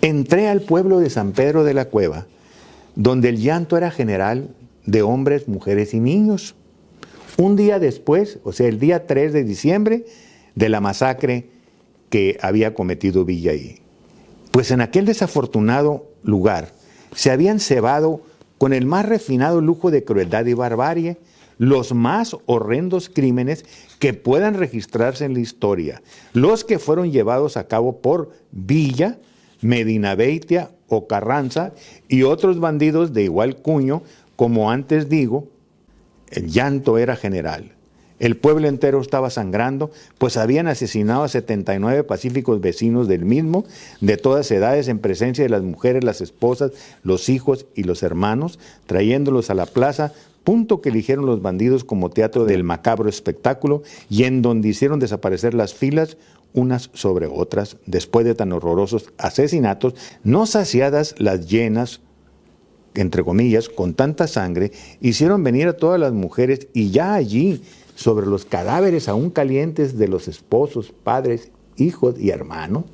entré al pueblo de San Pedro de la Cueva, donde el llanto era general de hombres, mujeres y niños. Un día después, o sea, el día 3 de diciembre, de la masacre que había cometido Villaí. Pues en aquel desafortunado lugar se habían cebado con el más refinado lujo de crueldad y barbarie los más horrendos crímenes que puedan registrarse en la historia, los que fueron llevados a cabo por Villa, Medinabeitia o Carranza y otros bandidos de igual cuño. Como antes digo, el llanto era general. El pueblo entero estaba sangrando, pues habían asesinado a 79 pacíficos vecinos del mismo, de todas edades, en presencia de las mujeres, las esposas, los hijos y los hermanos, trayéndolos a la plaza, punto que eligieron los bandidos como teatro del macabro espectáculo, y en donde hicieron desaparecer las filas unas sobre otras. Después de tan horrorosos asesinatos, no saciadas las llenas, entre comillas, con tanta sangre, hicieron venir a todas las mujeres, y ya allí, sobre los cadáveres aún calientes de los esposos, padres, hijos y hermanos,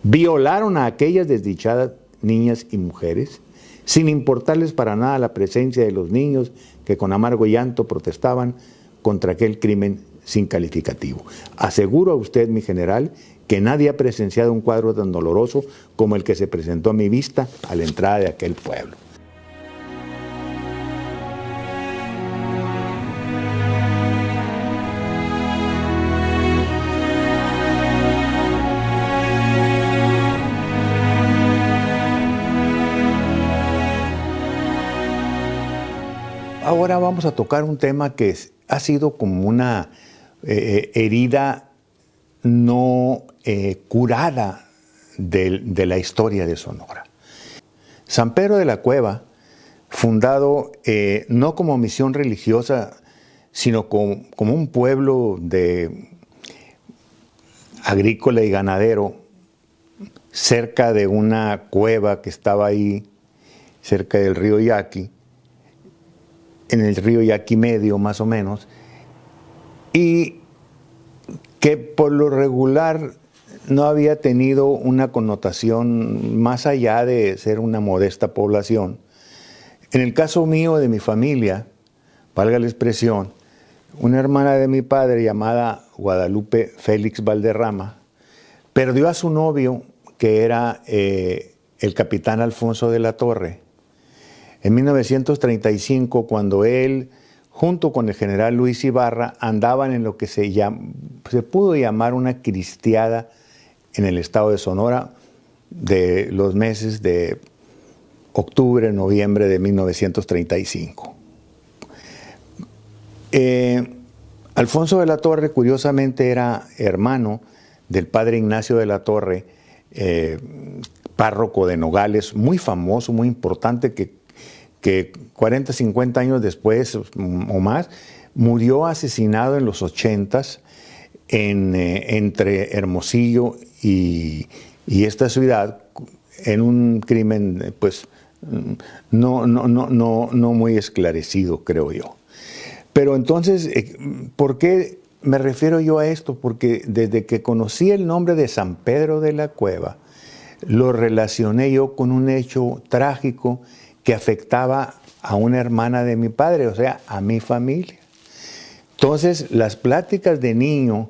violaron a aquellas desdichadas niñas y mujeres, sin importarles para nada la presencia de los niños que con amargo llanto protestaban contra aquel crimen sin calificativo. Aseguro a usted, mi general, que nadie ha presenciado un cuadro tan doloroso como el que se presentó a mi vista a la entrada de aquel pueblo. Ahora vamos a tocar un tema que ha sido como una herida no curada de la historia de Sonora. San Pedro de la Cueva, fundado no como misión religiosa, sino como un pueblo agrícola y ganadero, cerca de una cueva que estaba ahí, cerca del río Yaqui, en el río Yaqui medio más o menos, y que por lo regular no había tenido una connotación más allá de ser una modesta población. En el caso mío, de mi familia, valga la expresión, una hermana de mi padre llamada Guadalupe Félix Valderrama perdió a su novio, que era el capitán Alfonso de la Torre, en 1935, cuando él, junto con el general Luis Ibarra, andaban en lo que se pudo llamar una cristiada en el estado de Sonora de los meses de octubre, noviembre de 1935. Alfonso de la Torre, curiosamente, era hermano del padre Ignacio de la Torre, párroco de Nogales, muy famoso, muy importante, que 40, 50 años después o más, murió asesinado en los 80s entre Hermosillo y esta ciudad, en un crimen pues no muy esclarecido, creo yo. Pero entonces, ¿por qué me refiero yo a esto? Porque desde que conocí el nombre de San Pedro de la Cueva, lo relacioné yo con un hecho trágico que afectaba a una hermana de mi padre, o sea, a mi familia. Entonces, las pláticas de niño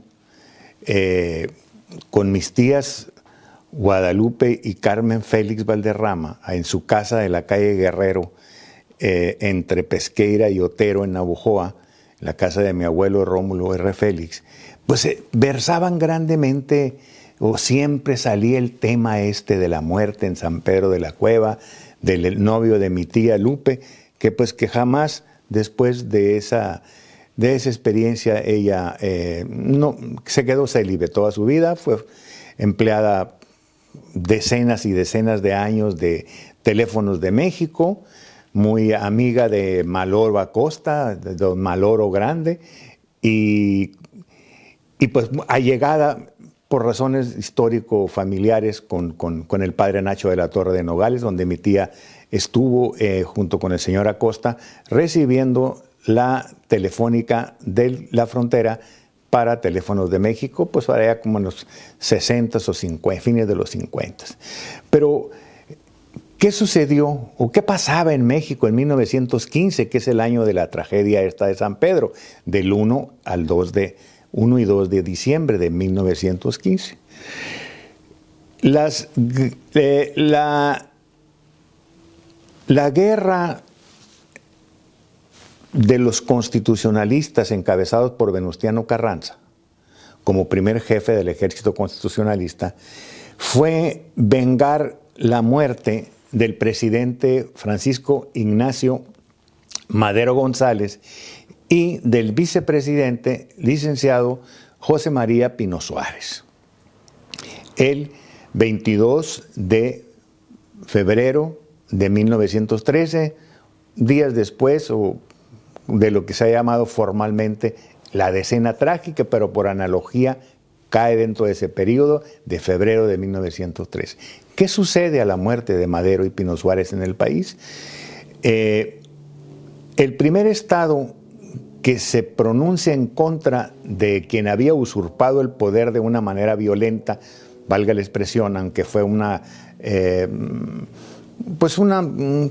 con mis tías Guadalupe y Carmen Félix Valderrama, en su casa de la calle Guerrero, entre Pesqueira y Otero, en Navojoa, la casa de mi abuelo Rómulo R. Félix, pues versaban grandemente, o siempre salía el tema de la muerte en San Pedro de la Cueva, del novio de mi tía Lupe, que jamás después de esa experiencia ella no se quedó célibe toda su vida, fue empleada decenas y decenas de años de Teléfonos de México, muy amiga de Maloro Acosta, de don Maloro Grande, y pues allegada por razones histórico-familiares con el padre Nacho de la Torre de Nogales, donde mi tía estuvo junto con el señor Acosta recibiendo la telefónica de la frontera para Teléfonos de México, pues para allá como en los 60 o 50, fines de los 50. Pero, ¿qué sucedió o qué pasaba en México en 1915, que es el año de la tragedia esta de San Pedro, del 1 y 2 de diciembre de 1915? La guerra de los constitucionalistas encabezados por Venustiano Carranza, como primer jefe del ejército constitucionalista, fue vengar la muerte del presidente Francisco Ignacio Madero González y del vicepresidente licenciado José María Pino Suárez. El 22 de febrero de 1913, días después de lo que se ha llamado formalmente la decena trágica, pero por analogía cae dentro de ese periodo de febrero de 1913. ¿Qué sucede a la muerte de Madero y Pino Suárez en el país? El primer estado que se pronuncia en contra de quien había usurpado el poder de una manera violenta, valga la expresión, aunque fue un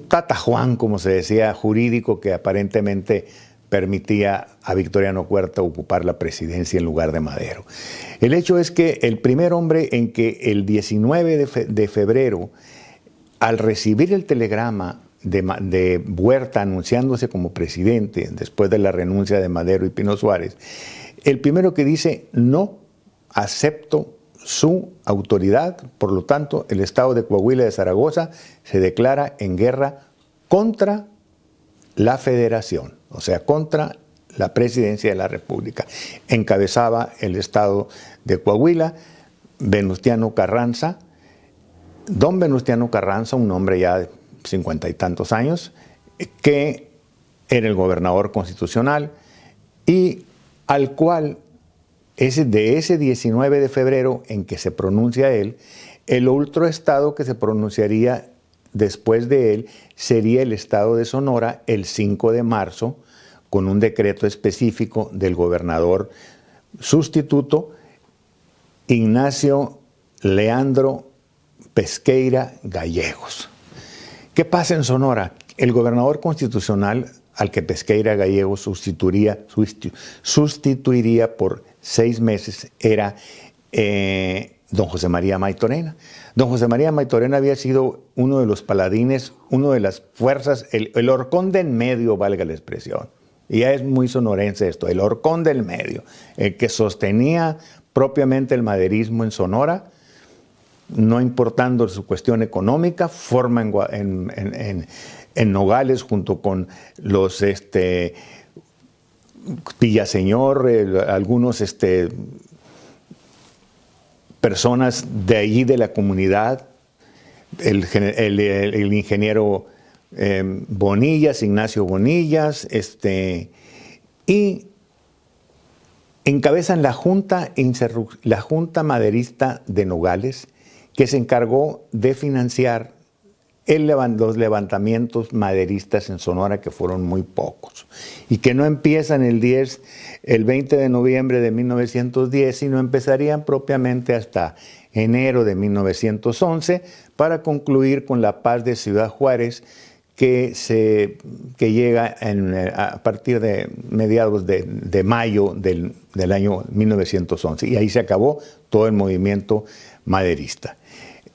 tatajuán, como se decía, jurídico, que aparentemente permitía a Victoriano Huerta ocupar la presidencia en lugar de Madero. El hecho es que el primer hombre en que el 19 de febrero, al recibir el telegrama de Huerta anunciándose como presidente, después de la renuncia de Madero y Pino Suárez, el primero que dice: no acepto su autoridad, por lo tanto, el estado de Coahuila de Zaragoza se declara en guerra contra la Federación, o sea, contra la presidencia de la República. Encabezaba el estado de Coahuila Venustiano Carranza, don Venustiano Carranza, un hombre ya de 50 y tantos años, que era el gobernador constitucional y al cual de ese 19 de febrero en que se pronuncia él, el otro estado que se pronunciaría después de él sería el estado de Sonora el 5 de marzo, con un decreto específico del gobernador sustituto Ignacio Leandro Pesqueira Gallegos. ¿Qué pasa en Sonora? El gobernador constitucional al que Pesqueira Gallegos sustituiría por 6 meses era don José María Maytorena. Don José María Maytorena había sido uno de los paladines, uno de las fuerzas, el horcón del medio, valga la expresión. Y ya es muy sonorense esto, el horcón del medio, el que sostenía propiamente el maderismo en Sonora, no importando su cuestión económica, forma en Nogales junto con los Villaseñor, algunos personas de allí de la comunidad, el ingeniero Bonillas, Ignacio Bonillas, y encabezan la junta maderista de Nogales, que se encargó de financiar los levantamientos maderistas en Sonora, que fueron muy pocos, y que no empiezan el 20 de noviembre de 1910, sino empezarían propiamente hasta enero de 1911, para concluir con la paz de Ciudad Juárez, que llega a partir de mediados de mayo del año 1911, y ahí se acabó todo el movimiento maderista.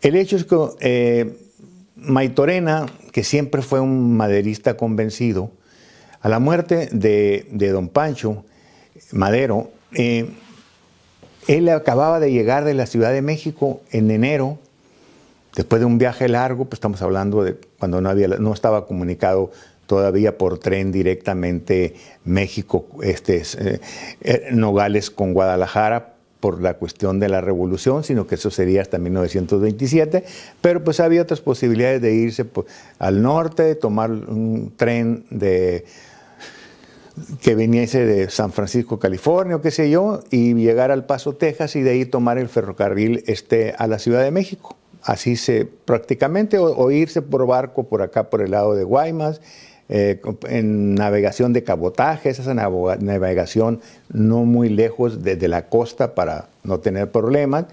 El hecho es que Maytorena, que siempre fue un maderista convencido, a la muerte de don Pancho Madero, él acababa de llegar de la Ciudad de México en enero, después de un viaje largo, pues estamos hablando de cuando no estaba comunicado todavía por tren directamente México, Nogales con Guadalajara, por la cuestión de la revolución, sino que eso sería hasta 1927, pero pues había otras posibilidades de irse al norte, tomar un tren que viniese de San Francisco, California, o qué sé yo, y llegar al Paso, Texas, y de ahí tomar el ferrocarril a la Ciudad de México. Así prácticamente, o irse por barco por acá, por el lado de Guaymas, en navegación de cabotaje, esa navegación no muy lejos de la costa para no tener problemas,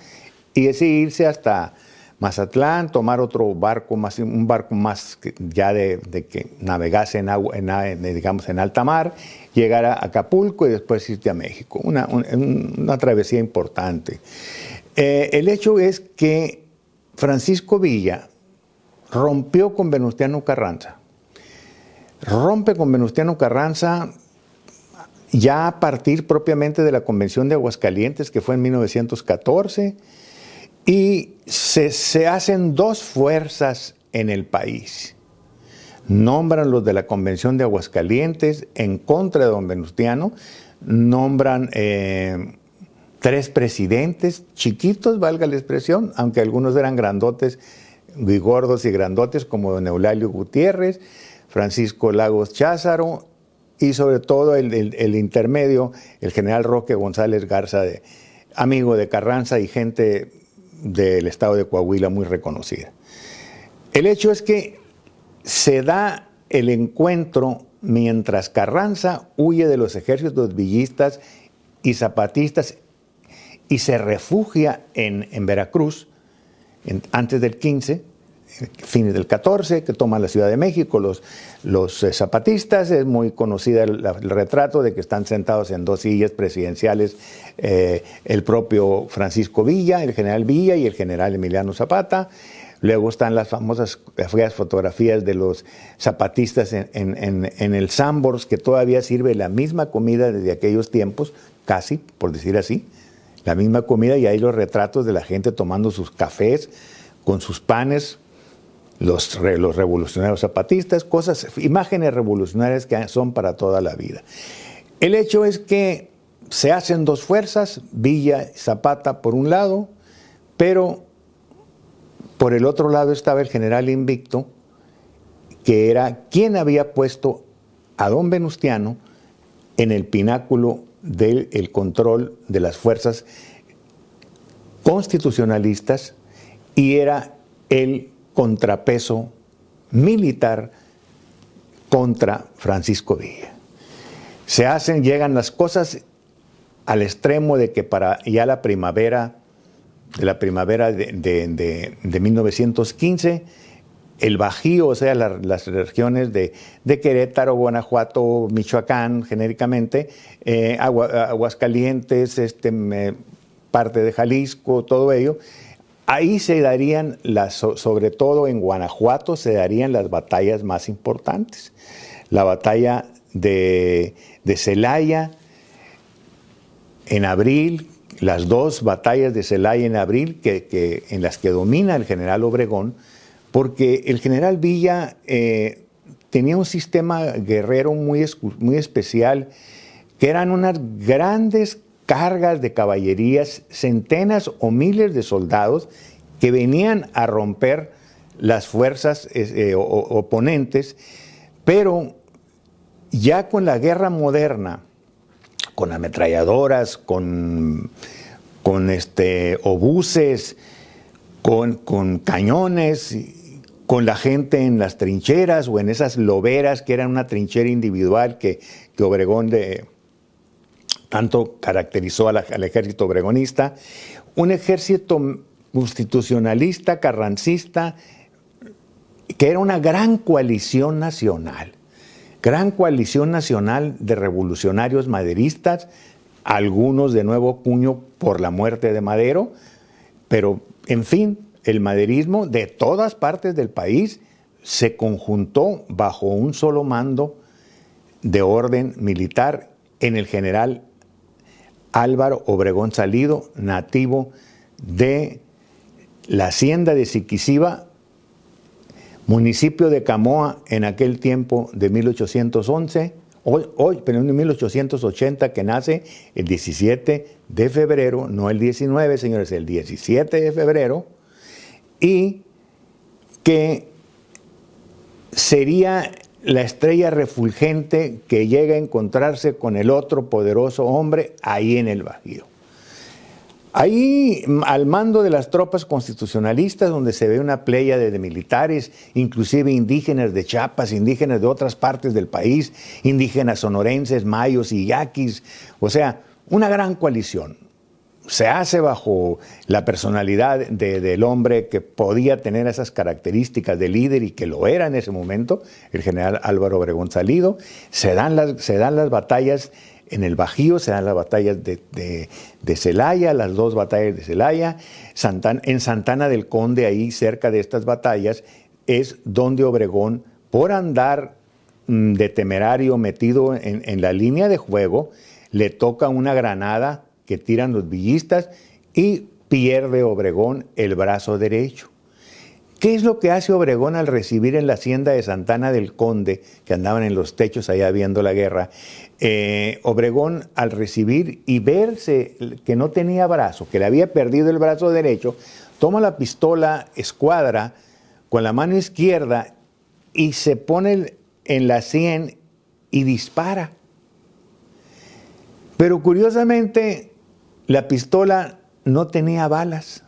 y decidir irse hasta Mazatlán, tomar otro barco más, un barco más ya de que navegase en agua, digamos en alta mar, llegar a Acapulco y después irte a México. Una travesía importante. El hecho es que Francisco Villa rompió con Venustiano Carranza. Rompe con Venustiano Carranza ya a partir propiamente de la Convención de Aguascalientes, que fue en 1914, y se hacen dos fuerzas en el país. Nombran los de la Convención de Aguascalientes en contra de don Venustiano, nombran 3 presidentes, chiquitos, valga la expresión, aunque algunos eran grandotes, y gordos y grandotes, como don Eulalio Gutiérrez, Francisco Lagos Cházaro, y sobre todo el intermedio, el general Roque González Garza, amigo de Carranza y gente del estado de Coahuila muy reconocida. El hecho es que se da el encuentro mientras Carranza huye de los ejércitos villistas y zapatistas y se refugia en Veracruz antes del 15, fines del 14, que toma la Ciudad de México los zapatistas. Es muy conocida el retrato de que están sentados en 2 sillas presidenciales el propio Francisco Villa, el general Villa y el general Emiliano Zapata. Luego están las famosas fotografías de los zapatistas en el Sanborns, que todavía sirve la misma comida desde aquellos tiempos, casi, por decir así, la misma comida, y ahí los retratos de la gente tomando sus cafés con sus panes, los revolucionarios zapatistas, imágenes revolucionarias que son para toda la vida. El hecho es que se hacen 2 fuerzas, Villa y Zapata por un lado, pero por el otro lado estaba el general Invicto, que era quien había puesto a don Venustiano en el pináculo del control de las fuerzas constitucionalistas y era el contrapeso militar contra Francisco Villa. Llegan las cosas al extremo de que para ya la primavera de 1915, el Bajío, o sea, las regiones de Querétaro, Guanajuato, Michoacán, genéricamente, Aguascalientes, parte de Jalisco, todo ello, ahí se darían, sobre todo en Guanajuato, se darían las batallas más importantes. La batalla de Celaya en abril, las 2 batallas de Celaya en abril, en las que domina el general Obregón, porque el general Villa tenía un sistema guerrero muy especial, que eran unas grandes cargas de caballerías, centenas o miles de soldados que venían a romper las fuerzas oponentes, pero ya con la guerra moderna, con ametralladoras, con obuses, con cañones, con la gente en las trincheras o en esas loberas que eran una trinchera individual que Obregón tanto caracterizó al ejército obregonista, un ejército constitucionalista, carrancista, que era una gran coalición nacional de revolucionarios maderistas, algunos de nuevo cuño por la muerte de Madero, pero en fin, el maderismo de todas partes del país se conjuntó bajo un solo mando de orden militar en el general Álvaro Obregón Salido, nativo de la hacienda de Ziquisiba, municipio de Camoa en aquel tiempo de 1811, pero en 1880, que nace el 17 de febrero, no el 19, señores, el 17 de febrero, y que sería la estrella refulgente que llega a encontrarse con el otro poderoso hombre ahí en el Bajío. Ahí, al mando de las tropas constitucionalistas, donde se ve una pléyade de militares, inclusive indígenas de Chiapas, indígenas de otras partes del país, indígenas sonorenses, mayos y yaquis, o sea, una gran coalición. Se hace bajo la personalidad del hombre que podía tener esas características de líder y que lo era en ese momento, el general Álvaro Obregón Salido. Se dan las batallas en el Bajío, se dan las batallas de Celaya, las dos batallas de Celaya. En Santana del Conde, ahí cerca de estas batallas, es donde Obregón, por andar de temerario metido en la línea de fuego, le toca una granada que tiran los villistas y pierde Obregón el brazo derecho. ¿Qué es lo que hace Obregón al recibir en la hacienda de Santana del Conde, que andaban en los techos allá viendo la guerra? Obregón, al recibir y verse que no tenía brazo, que le había perdido el brazo derecho, toma la pistola escuadra con la mano izquierda y se pone en la sien y dispara. Pero curiosamente, la pistola no tenía balas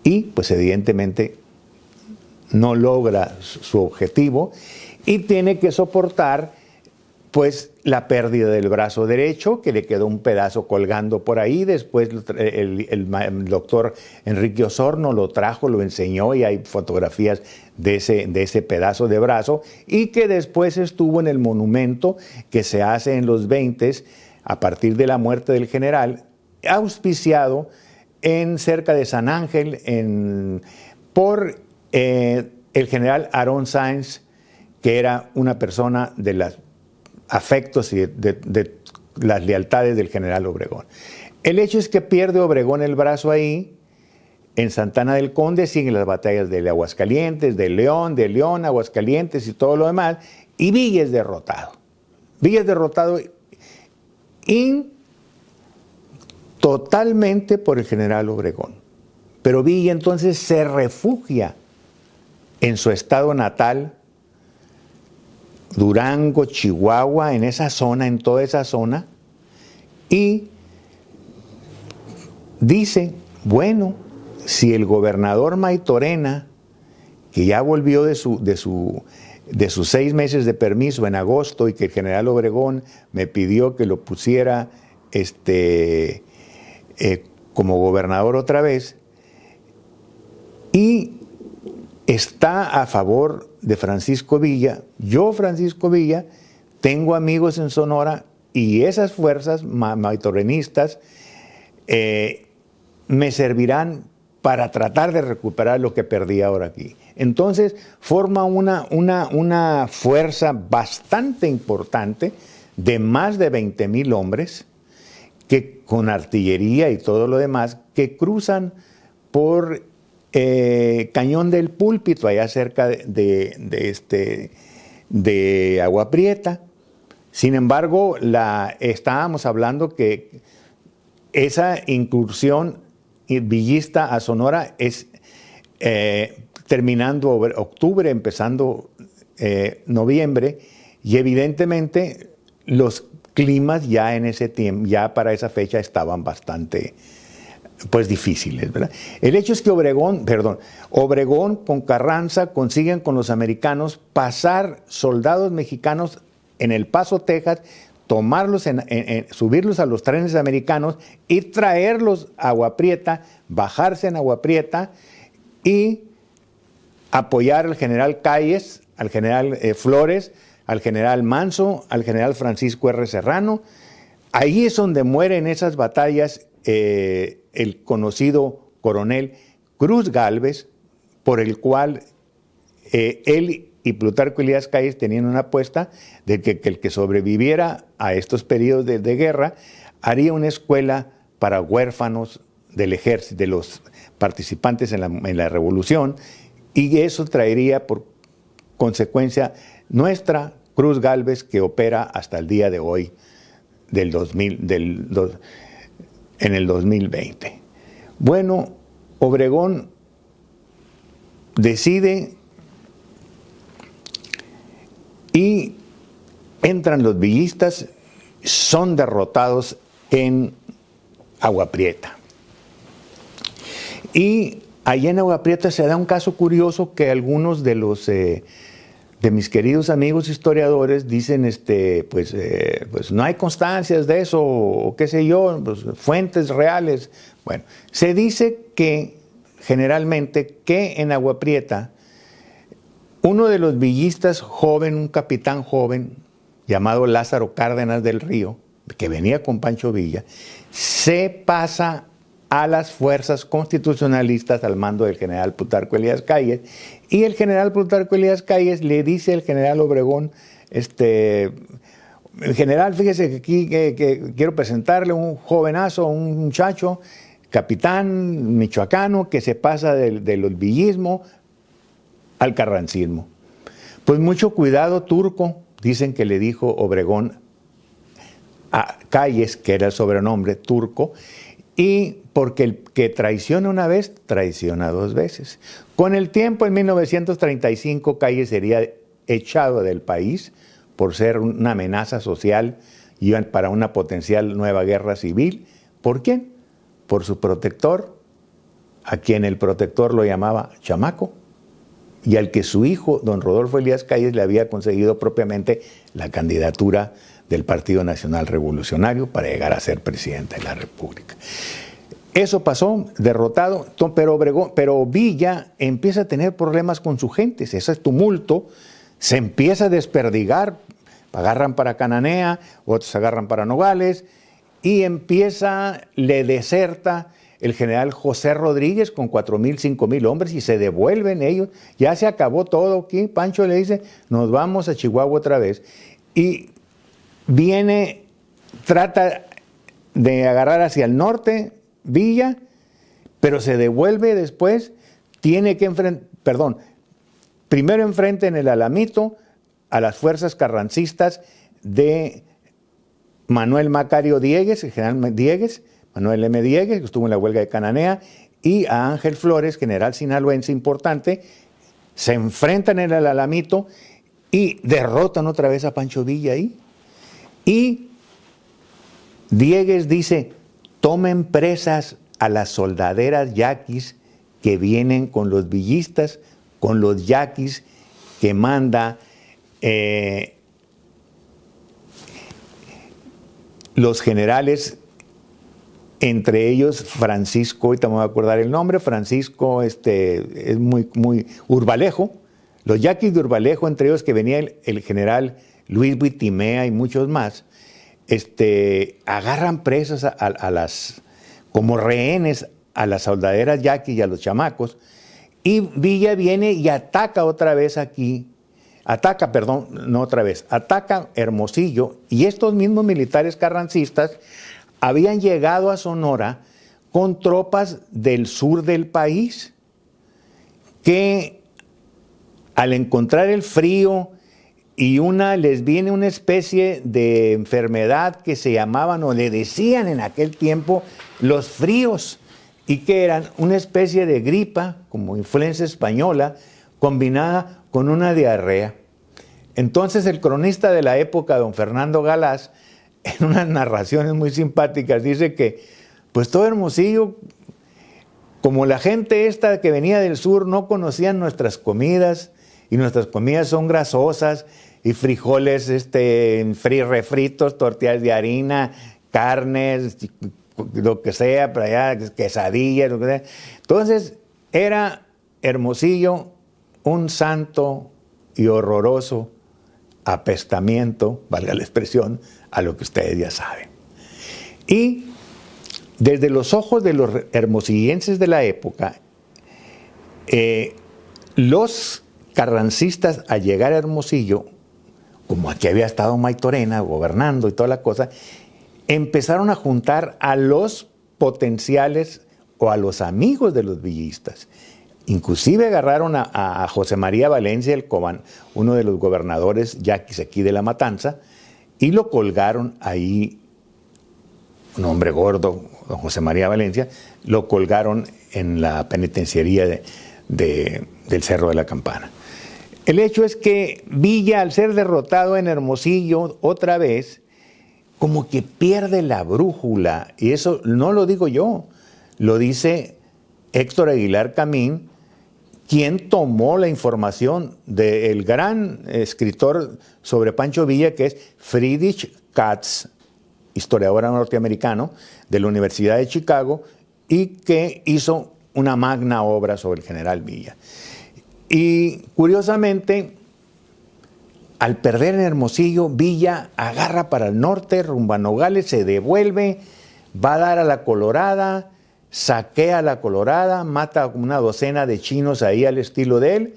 y pues evidentemente no logra su objetivo y tiene que soportar pues la pérdida del brazo derecho, que le quedó un pedazo colgando por ahí. Después el doctor Enrique Osorno lo trajo, lo enseñó y hay fotografías de ese pedazo de brazo, y que después estuvo en el monumento que se hace en los 20s a partir de la muerte del general, auspiciado cerca de San Ángel por el general Aarón Sáenz, que era una persona de los afectos y de las lealtades del general Obregón. El hecho es que pierde Obregón el brazo ahí, en Santana del Conde, siguen las batallas de Aguascalientes, de León, Aguascalientes y todo lo demás, y Villa es derrotado. Villa es derrotado totalmente por el general Obregón. Pero Villa entonces se refugia en su estado natal, Durango, Chihuahua, en toda esa zona, y dice, bueno, si el gobernador Maytorena, que ya volvió de sus 6 meses de permiso en agosto, y que el general Obregón me pidió que lo pusiera como gobernador otra vez, y está a favor de Francisco Villa. Yo, Francisco Villa, tengo amigos en Sonora, y esas fuerzas maytorenistas me servirán para tratar de recuperar lo que perdí ahora aquí. Entonces forma una fuerza bastante importante de más de 20,000 hombres, que con artillería y todo lo demás, que cruzan por Cañón del Púlpito, allá cerca de Agua Prieta. Sin embargo, estábamos hablando que esa incursión villista a Sonora es terminando octubre, empezando noviembre, y evidentemente los climas ya en ese tiempo, ya para esa fecha, estaban bastante pues difíciles, ¿verdad? El hecho es que Obregón con Carranza consiguen con los americanos pasar soldados mexicanos en El Paso, Texas, tomarlos, subirlos a los trenes americanos y traerlos a Agua Prieta, bajarse en Agua Prieta y apoyar al general Calles, al general Flores, al general Manso, al general Francisco R. Serrano. Ahí es donde muere en esas batallas el conocido coronel Cruz Gálvez, por el cual él y Plutarco Elías Calles tenían una apuesta de que el que sobreviviera a estos periodos de guerra haría una escuela para huérfanos del ejército, de los participantes en la revolución, y eso traería por consecuencia nuestra Cruz Gálvez, que opera hasta el día de hoy, en el 2020. Bueno, Obregón decide y entran los villistas, son derrotados en Agua Prieta. Y allá en Agua Prieta se da un caso curioso que algunos de los de mis queridos amigos historiadores dicen, pues no hay constancias de eso, o qué sé yo, pues, fuentes reales. Bueno, se dice que generalmente que en Agua Prieta uno de los villistas joven, un capitán joven llamado Lázaro Cárdenas del Río, que venía con Pancho Villa, se pasa a las fuerzas constitucionalistas al mando del general Plutarco Elías Calles, y el general Plutarco Elías Calles le dice al general Obregón, general, fíjese que aquí que quiero presentarle un jovenazo, un muchacho, capitán michoacano, que se pasa del villismo al carrancismo. Pues mucho cuidado, Turco, dicen que le dijo Obregón a Calles, que era el sobrenombre, Turco, y porque el que traiciona una vez, traiciona dos veces. Con el tiempo, en 1935, Calles sería echado del país por ser una amenaza social y para una potencial nueva guerra civil. ¿Por quién? Por su protector, a quien el protector lo llamaba chamaco, y al que su hijo, don Rodolfo Elías Calles, le había conseguido propiamente la candidatura del Partido Nacional Revolucionario para llegar a ser presidente de la República. Eso pasó, derrotado, pero Villa empieza a tener problemas con su gente, ese es tumulto, se empieza a desperdigar, agarran para Cananea, otros agarran para Nogales, y le deserta el general José Rodríguez con 4,000, 5,000 hombres, y se devuelven ellos. Ya se acabó todo aquí. Pancho le dice, nos vamos a Chihuahua otra vez. Y trata de agarrar hacia el norte Villa, pero se devuelve después, primero enfrenta en el Alamito a las fuerzas carrancistas de Manuel Macario Diegues, el general Diegues, Manuel M. Diegues, que estuvo en la huelga de Cananea, y a Ángel Flores, general sinaloense importante, se enfrentan en el Alamito y derrotan otra vez a Pancho Villa ahí. Y Diegues dice, tomen presas a las soldaderas yaquis que vienen con los villistas, con los yaquis que manda los generales, entre ellos Francisco, ahorita me voy a acordar el nombre, Francisco es muy Urbalejo, los yaquis de Urbalejo, entre ellos que venía el general Luis Buitimea y muchos más, agarran presas como rehenes a las soldaderas yaquis y a los chamacos, y Villa viene y ataca ataca Hermosillo, y estos mismos militares carrancistas habían llegado a Sonora con tropas del sur del país, que al encontrar el frío y les viene una especie de enfermedad que se llamaban, o le decían en aquel tiempo, los fríos, y que eran una especie de gripa, como influenza española, combinada con una diarrea. Entonces el cronista de la época, don Fernando Galás, en unas narraciones muy simpáticas, dice que pues todo Hermosillo, como la gente esta que venía del sur no conocían nuestras comidas, y nuestras comidas son grasosas, y frijoles refritos, tortillas de harina, carnes, lo que sea, para allá, quesadillas, lo que sea. Entonces era Hermosillo un santo y horroroso apestamiento, valga la expresión, a lo que ustedes ya saben. Y desde los ojos de los hermosillenses de la época, los carrancistas, al llegar a Hermosillo, como aquí había estado Maytorena gobernando y toda la cosa, empezaron a juntar a los potenciales o a los amigos de los villistas. Inclusive agarraron a José María Valencia, uno de los gobernadores yaquis aquí de La Matanza, y lo colgaron ahí, un hombre gordo, don José María Valencia, lo colgaron en la penitenciaría del Cerro de la Campana. El hecho es que Villa, al ser derrotado en Hermosillo otra vez, como que pierde la brújula, y eso no lo digo yo, lo dice Héctor Aguilar Camín, quien tomó la información del gran escritor sobre Pancho Villa, que es Friedrich Katz, historiador norteamericano de la Universidad de Chicago, y que hizo una magna obra sobre el general Villa. Y curiosamente, al perder en Hermosillo, Villa agarra para el norte, rumbo a Nogales, se devuelve, va a dar a la Colorada, saquea a la Colorada, mata una docena de chinos ahí al estilo de él,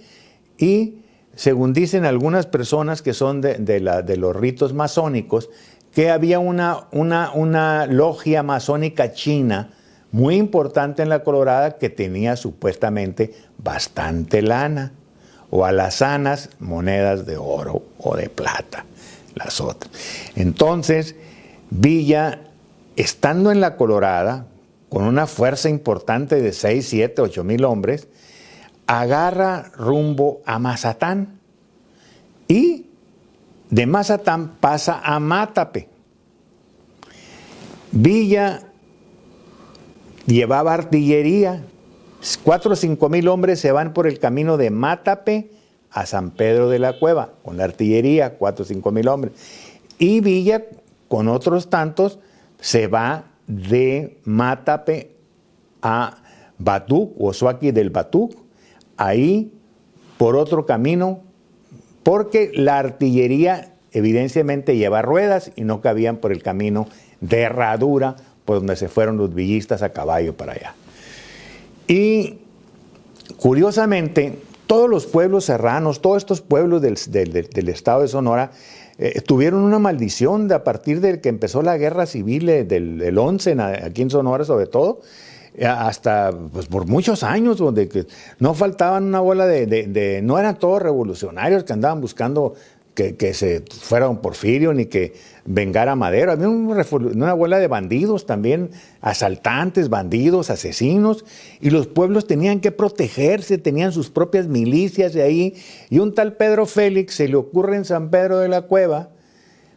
y según dicen algunas personas que son de los ritos masónicos, que había una logia masónica china muy importante en la Colorada que tenía supuestamente bastante lana, o alazanas, monedas de oro o de plata, las otras. Entonces, Villa, estando en la Colorada, con una fuerza importante de 6, 7, 8 mil hombres, agarra rumbo a Mazatán y de Mazatán pasa a Mátape. Villa llevaba artillería, 4 o 5 mil hombres se van por el camino de Mátape a San Pedro de la Cueva, con la artillería, 4 o 5 mil hombres. Y Villa, con otros tantos, se va de Mátape a Batuc, Ozoaqui del Batuc, ahí por otro camino, porque la artillería evidentemente lleva ruedas y no cabían por el camino de Herradura, por donde se fueron los villistas a caballo para allá. Y curiosamente, todos los pueblos serranos, todos estos pueblos del estado de Sonora, tuvieron una maldición a partir de que empezó la guerra civil del 11, aquí en Sonora sobre todo, hasta pues, por muchos años, donde no faltaban una bola no eran todos revolucionarios que andaban buscando que se fuera un Porfirio ni que vengara Madero. Había una bola de bandidos también, asaltantes, bandidos, asesinos, y los pueblos tenían que protegerse, tenían sus propias milicias de ahí, y un tal Pedro Félix se le ocurre en San Pedro de la Cueva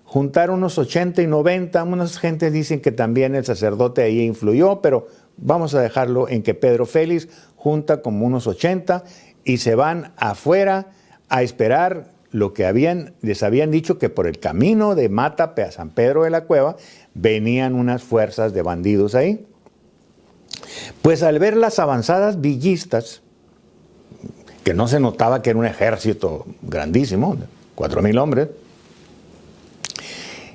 juntar unos 80 y 90, unas gentes dicen que también el sacerdote ahí influyó, pero vamos a dejarlo en que Pedro Félix junta como unos 80 y se van afuera a esperar lo que les habían dicho, que por el camino de Mátape a San Pedro de la Cueva venían unas fuerzas de bandidos ahí. Pues al ver las avanzadas villistas, que no se notaba que era un ejército grandísimo, 4,000 hombres,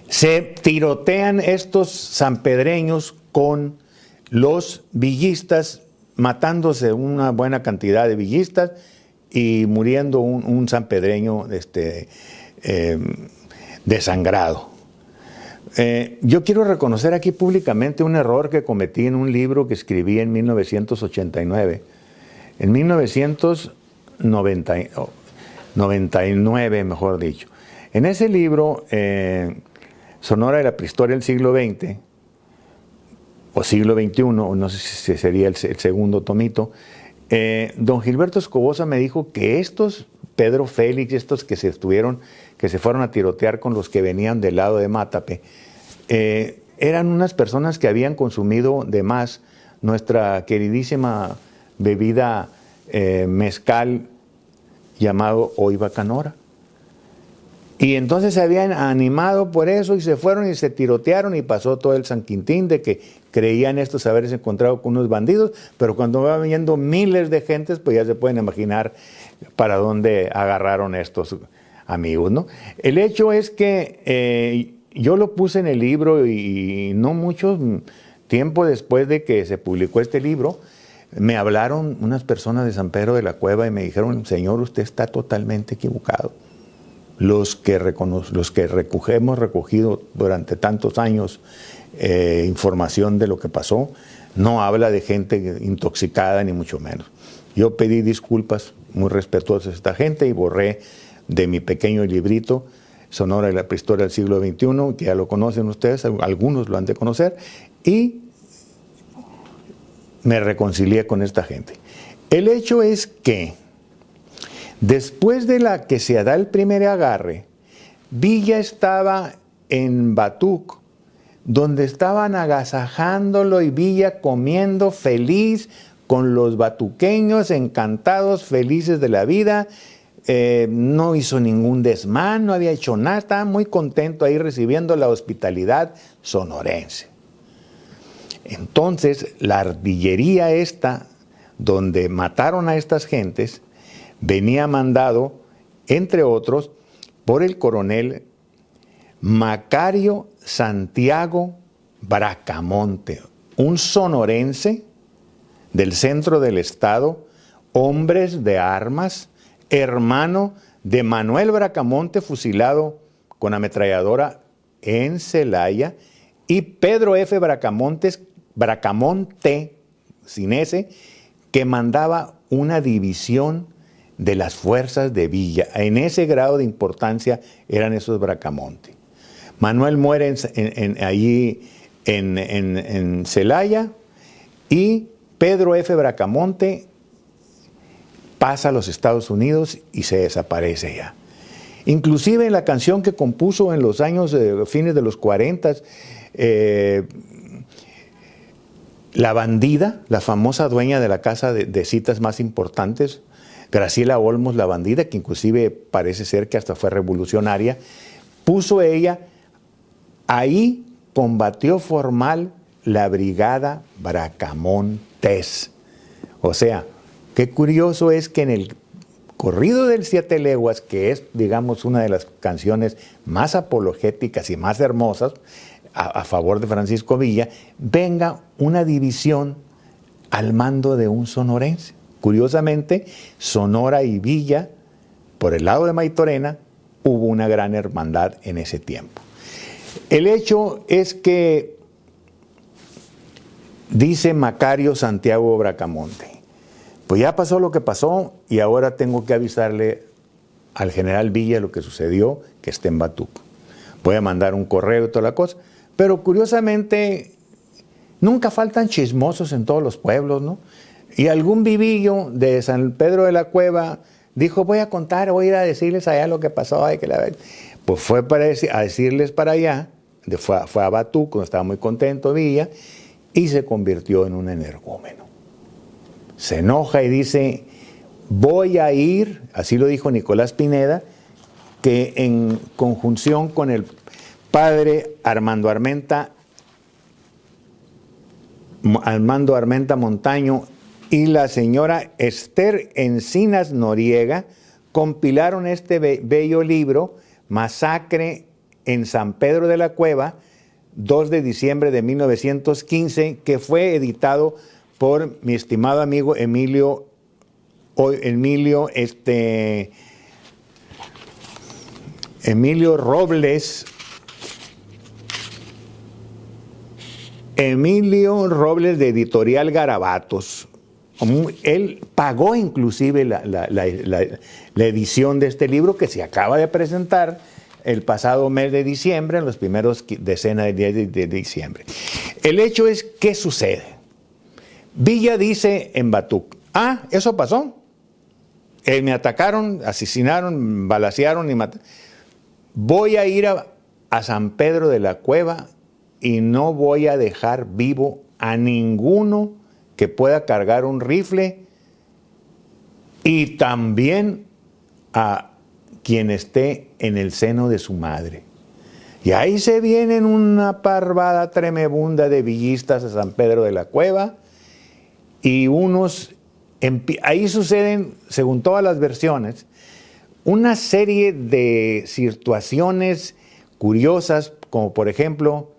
se tirotean estos sanpedreños con los villistas, matándose una buena cantidad de villistas y muriendo un sanpedreño desangrado. Yo quiero reconocer aquí públicamente un error que cometí en un libro que escribí en 1989. En 1999, mejor dicho. En ese libro, Sonora de la Prehistoria del siglo XX, o siglo XXI, no sé si sería el segundo tomito, don Gilberto Escobosa me dijo que estos Pedro Félix, estos que se fueron a tirotear con los que venían del lado de Mátape, eran unas personas que habían consumido de más nuestra queridísima bebida mezcal llamado Oiba Canora. Y entonces se habían animado por eso y se fueron y se tirotearon y pasó todo el San Quintín de que creían estos haberse encontrado con unos bandidos, pero cuando va viendo miles de gentes, pues ya se pueden imaginar para dónde agarraron estos amigos, ¿no? El hecho es que yo lo puse en el libro y no mucho tiempo después de que se publicó este libro, me hablaron unas personas de San Pedro de la Cueva y me dijeron, señor, usted está totalmente equivocado. Los que hemos recogido durante tantos años información de lo que pasó, no habla de gente intoxicada ni mucho menos. Yo pedí disculpas muy respetuosas a esta gente y borré de mi pequeño librito Sonora de la Prehistoria del siglo XXI, que ya lo conocen ustedes, algunos lo han de conocer, y me reconcilié con esta gente. El hecho es que después de la que se da el primer agarre, Villa estaba en Batuc, donde estaban agasajándolo y Villa comiendo feliz con los batuqueños encantados, felices de la vida. No hizo ningún desmán, no había hecho nada, estaba muy contento ahí recibiendo la hospitalidad sonorense. Entonces, la artillería esta, donde mataron a estas gentes, venía mandado, entre otros, por el coronel Macario Santiago Bracamonte, un sonorense del centro del estado, hombres de armas, hermano de Manuel Bracamonte, fusilado con ametralladora en Celaya, y Pedro F. Bracamonte, sin ese, que mandaba una división de las fuerzas de Villa. En ese grado de importancia eran esos Bracamonte. Manuel muere allí en Celaya, y Pedro F. Bracamonte pasa a los Estados Unidos y se desaparece ya. Inclusive en la canción que compuso en los años fines de los 40, la bandida, la famosa dueña de la casa de citas más importantes, Graciela Olmos, la bandida, que inclusive parece ser que hasta fue revolucionaria, puso ella, ahí combatió formal la brigada Bracamontes. O sea, qué curioso es que en el corrido del Siete Leguas, que es, digamos, una de las canciones más apologéticas y más hermosas a favor de Francisco Villa, venga una división al mando de un sonorense. Curiosamente, Sonora y Villa, por el lado de Maytorena, hubo una gran hermandad en ese tiempo. El hecho es que, dice Macario Santiago Bracamonte, pues ya pasó lo que pasó y ahora tengo que avisarle al general Villa lo que sucedió, que está en Batuco. Voy a mandar un correo y toda la cosa. Pero curiosamente, nunca faltan chismosos en todos los pueblos, ¿no? Y algún vivillo de San Pedro de la Cueva dijo, voy a contar, voy a ir a decirles allá lo que pasó. Pues fue a decirles para allá, fue a Batuco, estaba muy contento Villa, y se convirtió en un energúmeno. Se enoja y dice, voy a ir, así lo dijo Nicolás Pineda, que en conjunción con el padre Armando Armenta Montaño y la señora Esther Encinas Noriega, compilaron este bello libro, Masacre en San Pedro de la Cueva, 2 de diciembre de 1915, que fue editado por mi estimado amigo Emilio Robles. Emilio Robles, de Editorial Garabatos. Él pagó inclusive la edición de este libro, que se acaba de presentar el pasado mes de diciembre, en los primeros decenas de días de diciembre. El hecho es, ¿qué sucede? Villa dice en Batuc, eso pasó. Me atacaron, asesinaron, balacearon y mataron. Voy a ir a San Pedro de la Cueva y no voy a dejar vivo a ninguno que pueda cargar un rifle, y también a quien esté en el seno de su madre. Y ahí se vienen una parvada tremebunda de villistas a San Pedro de la Cueva, y ahí suceden, según todas las versiones, una serie de situaciones curiosas, como por ejemplo,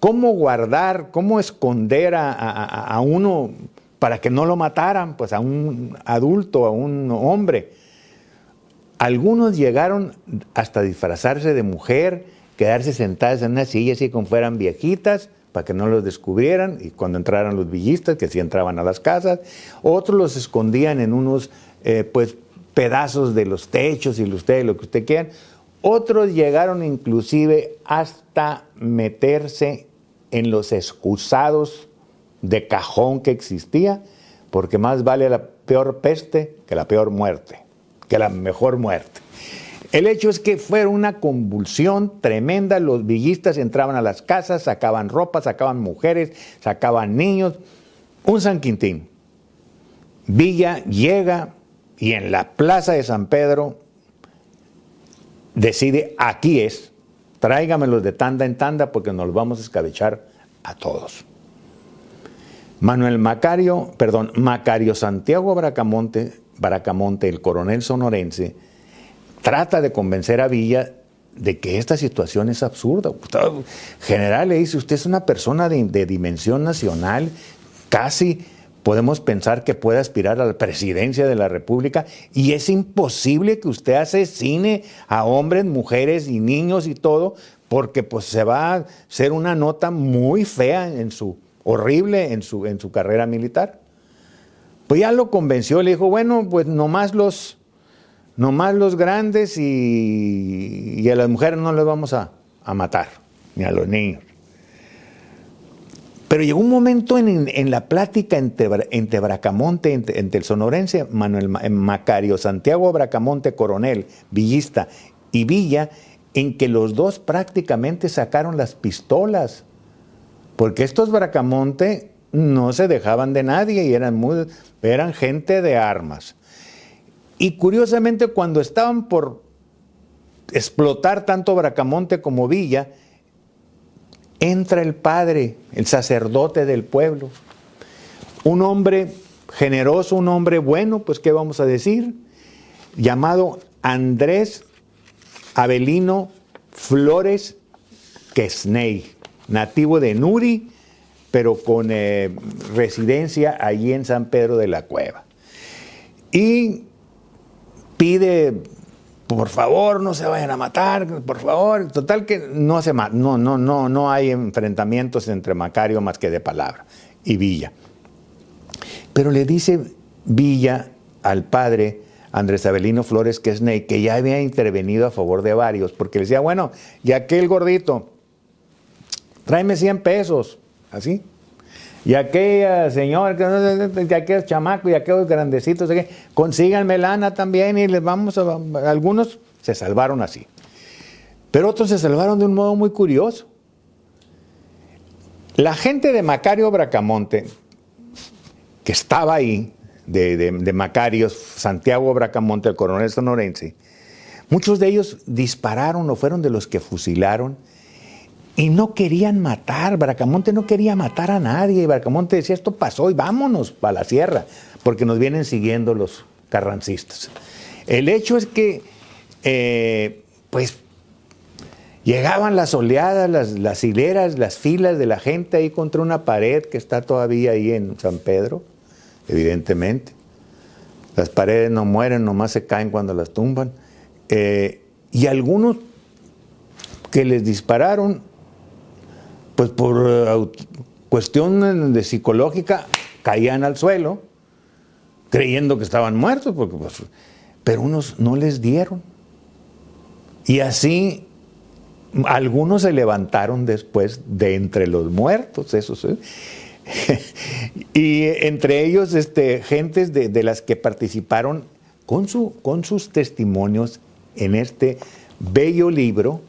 cómo guardar, cómo esconder a uno para que no lo mataran, pues a un adulto, a un hombre. Algunos llegaron hasta disfrazarse de mujer, quedarse sentadas en una silla así como fueran viejitas, para que no los descubrieran, y cuando entraran los villistas, que sí entraban a las casas. Otros los escondían en unos pedazos de los techos y lo que usted quiera. Otros llegaron inclusive hasta meterse en los excusados de cajón que existía, porque más vale la peor peste que la peor muerte, que la mejor muerte. El hecho es que fue una convulsión tremenda. Los villistas entraban a las casas, sacaban ropa, sacaban mujeres, sacaban niños. Un San Quintín. Villa llega y en la plaza de San Pedro decide, aquí es, tráigamelos de tanda en tanda porque nos los vamos a escabechar a todos. Macario Santiago Bracamonte, el coronel sonorense, trata de convencer a Villa de que esta situación es absurda. General, le dice, usted es una persona de dimensión nacional, casi podemos pensar que puede aspirar a la presidencia de la República, y es imposible que usted asesine a hombres, mujeres y niños y todo, porque pues se va a hacer una nota muy fea horrible en su carrera militar. Pues ya lo convenció, le dijo, bueno, pues nomás los grandes y a las mujeres no les vamos a matar, ni a los niños. Pero llegó un momento en la plática entre Bracamonte, entre el sonorense Macario Santiago Bracamonte, coronel, villista, y Villa, en que los dos prácticamente sacaron las pistolas, porque estos Bracamonte no se dejaban de nadie y eran gente de armas. Y curiosamente, cuando estaban por explotar tanto Bracamonte como Villa, entra el padre, el sacerdote del pueblo, un hombre generoso, un hombre bueno, pues ¿qué vamos a decir? Llamado Andrés Avelino Flores Quesney, nativo de Nuri, pero con residencia allí en San Pedro de la Cueva. Y pide, por favor, no se vayan a matar, por favor. Total que no hay enfrentamientos entre Macario más que de palabra y Villa. Pero le dice Villa al padre Andrés Avelino Flores Quesney, que ya había intervenido a favor de varios, porque le decía, bueno, y aquel gordito, tráeme 100 pesos, así. Y aquella señora, y aquellos chamacos, y aquellos grandecitos, consíganme lana también y les vamos a... Algunos se salvaron así. Pero otros se salvaron de un modo muy curioso. La gente de Macario Bracamonte, que estaba ahí, de Macario Santiago Bracamonte, el coronel sonorense, muchos de ellos dispararon o fueron de los que fusilaron y no querían matar. Bracamonte no quería matar a nadie. Bracamonte decía, esto pasó y vámonos para la sierra, porque nos vienen siguiendo los carrancistas. El hecho es que, pues, llegaban las oleadas, las hileras, las filas de la gente ahí contra una pared que está todavía ahí en San Pedro, evidentemente. Las paredes no mueren, nomás se caen cuando las tumban. Y algunos que les dispararon, pues por cuestión de psicológica, caían al suelo, creyendo que estaban muertos, porque, pues, pero unos no les dieron. Y así algunos se levantaron después de entre los muertos, eso sí. Y entre ellos gentes de las que participaron con sus testimonios en este bello libro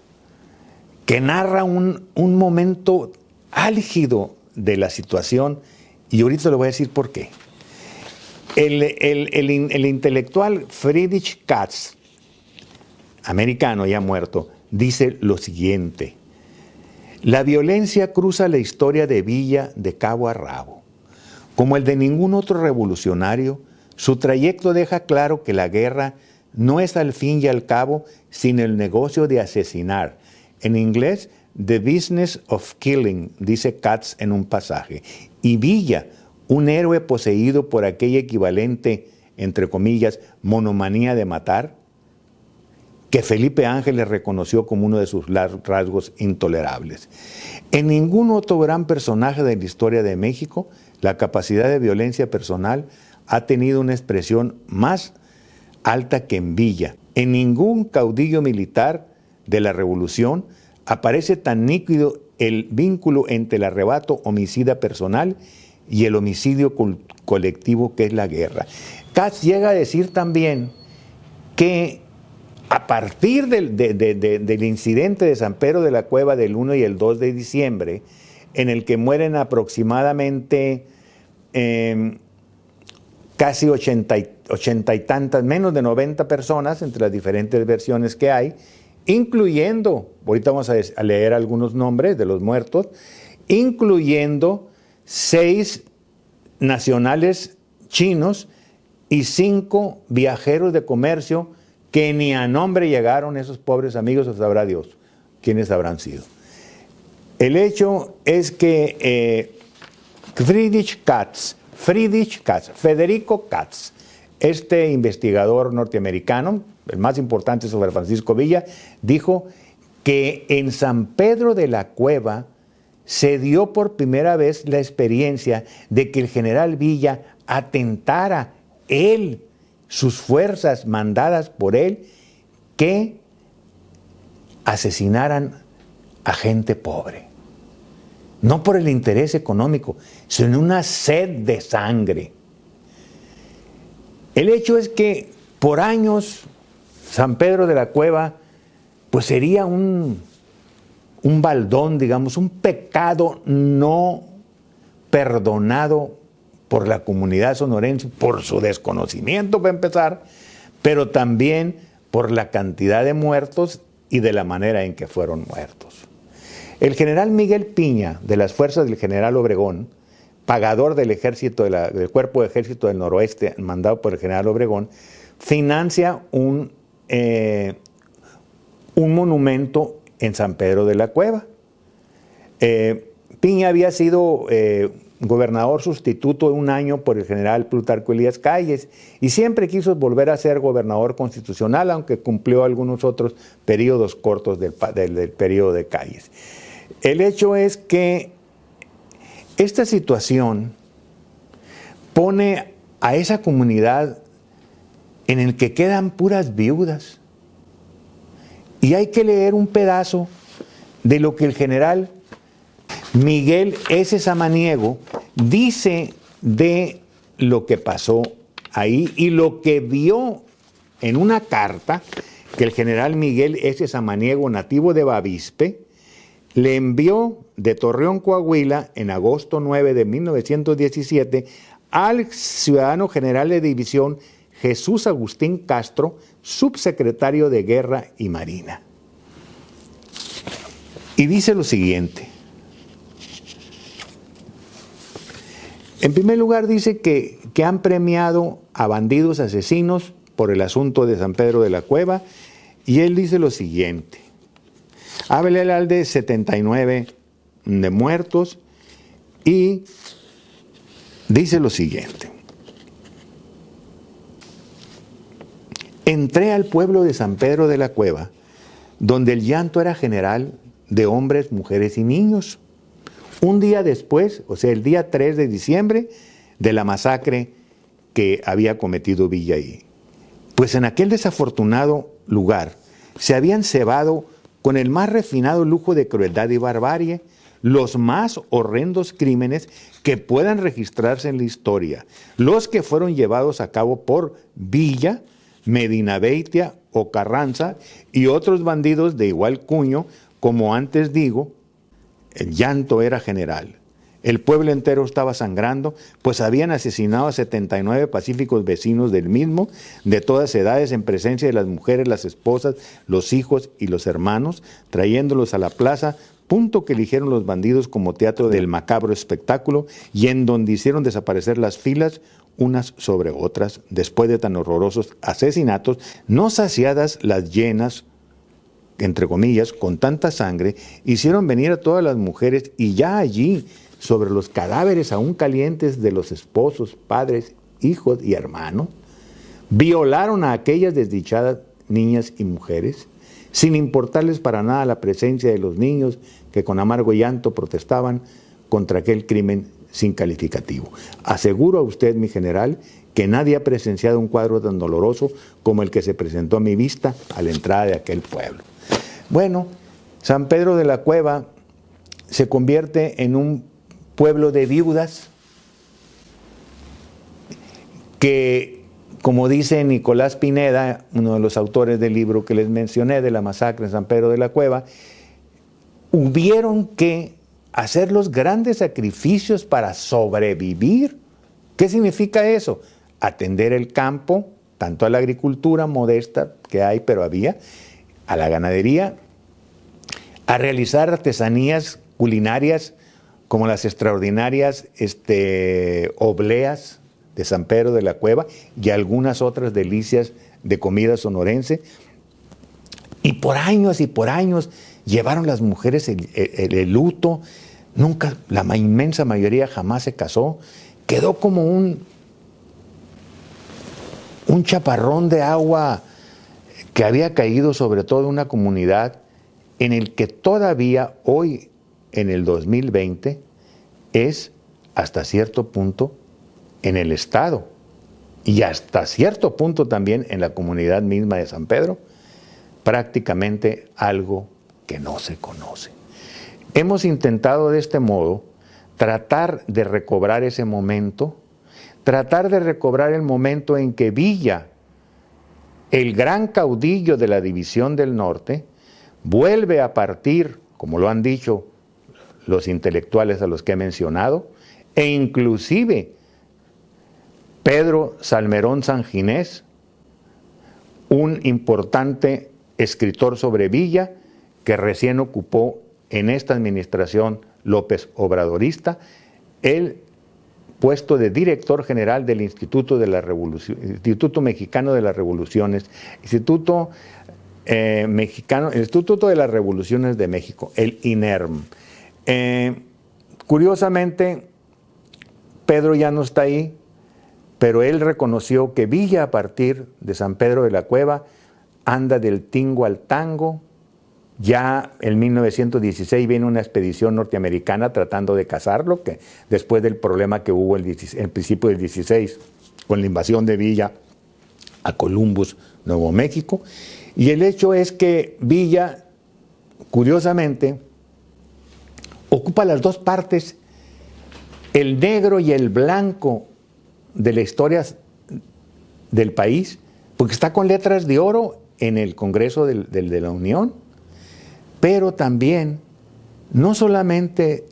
que narra un momento álgido de la situación, y ahorita le voy a decir por qué. El intelectual Friedrich Katz, americano ya muerto, dice lo siguiente: la violencia cruza la historia de Villa de cabo a rabo. Como el de ningún otro revolucionario, su trayecto deja claro que la guerra no es al fin y al cabo sino el negocio de asesinar. En inglés, the business of killing, dice Katz en un pasaje. Y Villa, un héroe poseído por aquella equivalente, entre comillas, monomanía de matar, que Felipe Ángeles reconoció como uno de sus rasgos intolerables. En ningún otro gran personaje de la historia de México, la capacidad de violencia personal ha tenido una expresión más alta que en Villa. En ningún caudillo militar de la Revolución aparece tan nítido el vínculo entre el arrebato homicida personal y el homicidio colectivo que es la guerra. Katz llega a decir también que a partir del incidente de San Pedro de la Cueva del 1 y el 2 de diciembre, en el que mueren aproximadamente casi 80 y tantas, menos de 90 personas entre las diferentes versiones que hay, incluyendo, ahorita vamos a leer algunos nombres de los muertos, incluyendo 6 nacionales chinos y 5 viajeros de comercio que ni a nombre llegaron esos pobres amigos, o sabrá Dios quiénes habrán sido. El hecho es que Federico Katz, este investigador norteamericano, el más importante sobre Francisco Villa, dijo que en San Pedro de la Cueva se dio por primera vez la experiencia de que el general Villa atentara él, sus fuerzas mandadas por él, que asesinaran a gente pobre. No por el interés económico, sino una sed de sangre. El hecho es que por años San Pedro de la Cueva pues sería un baldón, digamos, un pecado no perdonado por la comunidad sonorense, por su desconocimiento para empezar, pero también por la cantidad de muertos y de la manera en que fueron muertos. El general Miguel Piña, de las fuerzas del general Obregón, pagador del ejército del Cuerpo de Ejército del Noroeste, mandado por el general Obregón, financia un monumento en San Pedro de la Cueva. Piña había sido gobernador sustituto un año por el general Plutarco Elías Calles y siempre quiso volver a ser gobernador constitucional, aunque cumplió algunos otros periodos cortos del periodo de Calles. El hecho es que esta situación pone a esa comunidad en el que quedan puras viudas. Y hay que leer un pedazo de lo que el general Miguel S. Samaniego dice de lo que pasó ahí y lo que vio en una carta que el general Miguel S. Samaniego, nativo de Bavispe, le envió de Torreón, Coahuila, en agosto 9 de 1917, al ciudadano general de división Jesús Agustín Castro, subsecretario de Guerra y Marina. Y dice lo siguiente. En primer lugar dice que han premiado a bandidos asesinos por el asunto de San Pedro de la Cueva, y él dice lo siguiente. Habla al de 79 de muertos y dice lo siguiente. Entré al pueblo de San Pedro de la Cueva, donde el llanto era general de hombres, mujeres y niños. Un día después, o sea, el día 3 de diciembre, de la masacre que había cometido Villa ahí. Pues en aquel desafortunado lugar se habían cebado con el más refinado lujo de crueldad y barbarie los más horrendos crímenes que puedan registrarse en la historia, los que fueron llevados a cabo por Villa, Medinabeitia o Carranza y otros bandidos de igual cuño. Como antes digo, el llanto era general. El pueblo entero estaba sangrando, pues habían asesinado a 79 pacíficos vecinos del mismo, de todas edades, en presencia de las mujeres, las esposas, los hijos y los hermanos, trayéndolos a la plaza, punto que eligieron los bandidos como teatro del macabro espectáculo, y en donde hicieron desaparecer las filas unas sobre otras, después de tan horrorosos asesinatos, no saciadas las llenas, entre comillas, con tanta sangre, hicieron venir a todas las mujeres y ya allí, sobre los cadáveres aún calientes de los esposos, padres, hijos y hermanos, violaron a aquellas desdichadas niñas y mujeres, sin importarles para nada la presencia de los niños que con amargo llanto protestaban contra aquel crimen sin calificativo. Aseguro a usted, mi general, que nadie ha presenciado un cuadro tan doloroso como el que se presentó a mi vista a la entrada de aquel pueblo. Bueno, San Pedro de la Cueva se convierte en un pueblo de viudas que, como dice Nicolás Pineda, uno de los autores del libro que les mencioné de la masacre en San Pedro de la Cueva, hubieron que hacer los grandes sacrificios para sobrevivir. ¿Qué significa eso? atender el campo, tanto a la agricultura modesta que hay, pero había, a la ganadería, a realizar artesanías culinarias como las extraordinarias obleas de San Pedro de la Cueva y algunas otras delicias de comida sonorense. Y por años llevaron las mujeres el luto. Nunca, la inmensa mayoría jamás se casó. Quedó como un chaparrón de agua que había caído sobre toda una comunidad, en el que todavía hoy, en el 2020, es hasta cierto punto en el Estado y hasta cierto punto también en la comunidad misma de San Pedro, prácticamente algo que no se conoce. Hemos intentado de este modo tratar de recobrar ese momento, tratar de recobrar el momento en que Villa, el gran caudillo de la División del Norte, vuelve a partir, como lo han dicho los intelectuales a los que he mencionado, e inclusive Pedro Salmerón Sanginés, un importante escritor sobre Villa, que recién ocupó en esta administración López Obradorista el puesto de director general del Instituto Mexicano de las Revoluciones, Instituto de las Revoluciones de México, el INERM. Curiosamente, Pedro ya no está ahí, pero él reconoció que Villa, a partir de San Pedro de la Cueva, anda del tingo al tango. Ya en 1916 viene una expedición norteamericana tratando de cazarlo, que después del problema que hubo el principio del 16 con la invasión de Villa a Columbus, Nuevo México. Y el hecho es que Villa, curiosamente, ocupa las dos partes, el negro y el blanco de la historia del país, porque está con letras de oro en el Congreso de la Unión, pero también, no solamente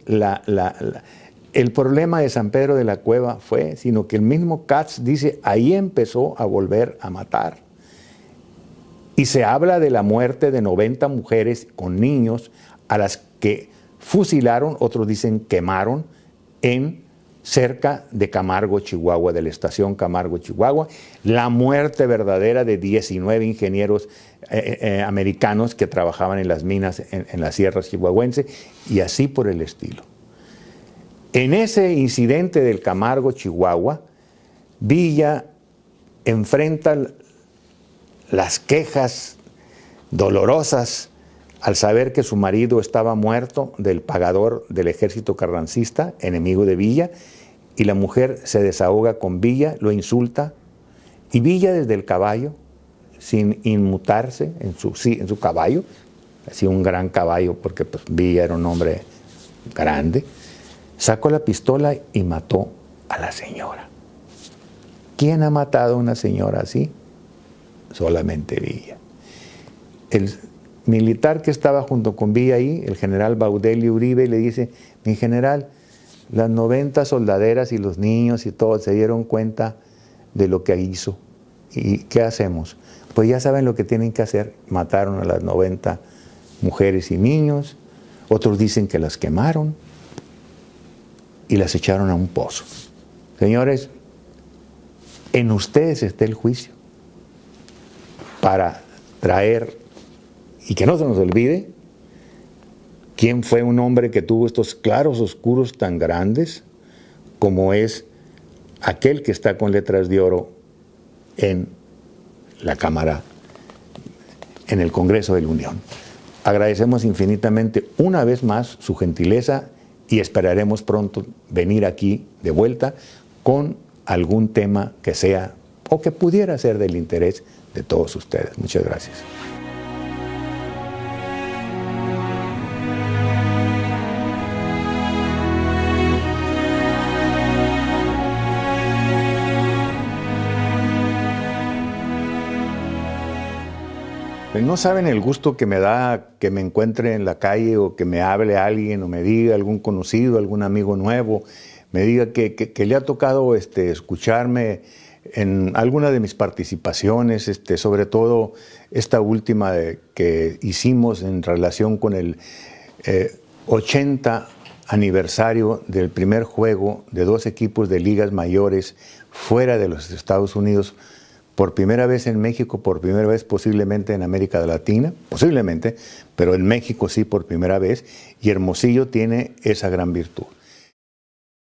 el problema de San Pedro de la Cueva fue, sino que el mismo Katz dice, ahí empezó a volver a matar. Y se habla de la muerte de 90 mujeres con niños a las que fusilaron, otros dicen quemaron, cerca de Camargo, Chihuahua, de la estación Camargo, Chihuahua, la muerte verdadera de 19 ingenieros americanos que trabajaban en las minas en las sierras chihuahuense, y así por el estilo. En ese incidente del Camargo, Chihuahua, Villa enfrenta las quejas dolorosas al saber que su marido estaba muerto del pagador del ejército carrancista, enemigo de Villa, y la mujer se desahoga con Villa, lo insulta, y Villa desde el caballo, sin inmutarse en su caballo, así un gran caballo, porque pues, Villa era un hombre grande, sacó la pistola y mató a la señora. ¿Quién ha matado a una señora así? Solamente Villa. El militar que estaba junto con Villa ahí, el general Baudelio Uribe, le dice, mi general, las 90 soldaderas y los niños y todos se dieron cuenta de lo que hizo. ¿Y qué hacemos? Pues ya saben lo que tienen que hacer. Mataron a las 90 mujeres y niños, otros dicen que las quemaron y las echaron a un pozo. Señores, en ustedes está el juicio para traer, y que no se nos olvide, quién fue un hombre que tuvo estos claros oscuros tan grandes como es aquel que está con letras de oro en la Cámara, en el Congreso de la Unión. Agradecemos infinitamente una vez más su gentileza y esperaremos pronto venir aquí de vuelta con algún tema que sea o que pudiera ser del interés de todos ustedes. Muchas gracias. No saben el gusto que me da que me encuentre en la calle o que me hable alguien o me diga algún conocido, algún amigo nuevo, me diga que le ha tocado escucharme en alguna de mis participaciones, sobre todo esta última que hicimos en relación con el 80 aniversario del primer juego de 2 equipos de ligas mayores fuera de los Estados Unidos, por primera vez en México, por primera vez posiblemente en América Latina, posiblemente, pero en México sí por primera vez, y Hermosillo tiene esa gran virtud.